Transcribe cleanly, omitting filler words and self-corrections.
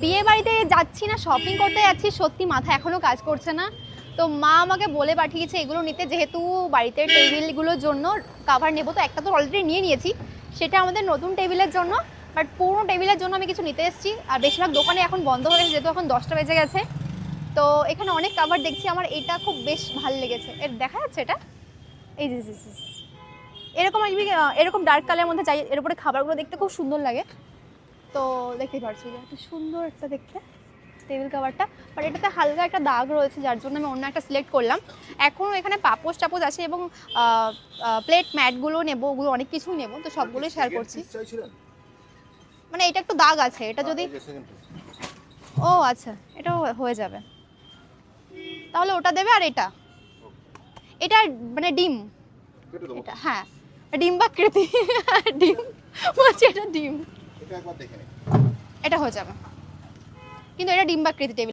বিয়ে বাড়িতে যাচ্ছি না শপিং করতে যাচ্ছি, সত্যি মাথা এখনো কাজ করছে না। তো মা আমাকে বলে পাঠিয়েছে এগুলো নিতে, যেহেতু বাড়িতে টেবিলগুলোর জন্য কাভার নেবো। তো একটা তো অলরেডি নিয়ে নিয়েছি, সেটা আমাদের নতুন টেবিলের জন্য। বাট পুরনো টেবিলের জন্য আমি কিছু নিতে এসেছি। আর বেশিরভাগ দোকানে এখন বন্ধ হয়ে গেছে, যেহেতু এখন 10টা বেজে গেছে। তো এখানে অনেক কাভার দেখছি, আমার এটা খুব বেশ ভালো লেগেছে। এর দেখা যাচ্ছে এটা, এই যে এরকম আসবি, এরকম ডার্ক কালারের মধ্যে চাই। এর উপরে খাবারগুলো দেখতে খুব সুন্দর লাগে। তো দেখতেই পারছি যে এত সুন্দর একটা দেখতে টেবিল কাভারটা। বাট এটাতে হালকা একটা দাগ রয়েছে, যার জন্য আমি অন্য একটা সিলেক্ট করলাম। এখনও এখানে পাপোশ টাপোশ আছে এবং প্লেট ম্যাটগুলো নেবো, ওগুলো অনেক কিছুই নেবো। তো সবগুলোই শেয়ার করছি। মানে এটা একটু দাগ আছে, এটা যদি, ও আচ্ছা, এটাও হয়ে যাবে তাহলে। ওটা দেবে। আর এটা, এটা মানে ডিম, এটা হ্যাঁ ডিম্বাকৃতি ডিম বলছি, এটা ডিম, এটা হয়ে যাবে। কিন্তু এটা ডিম্বাকৃতি টেবিল।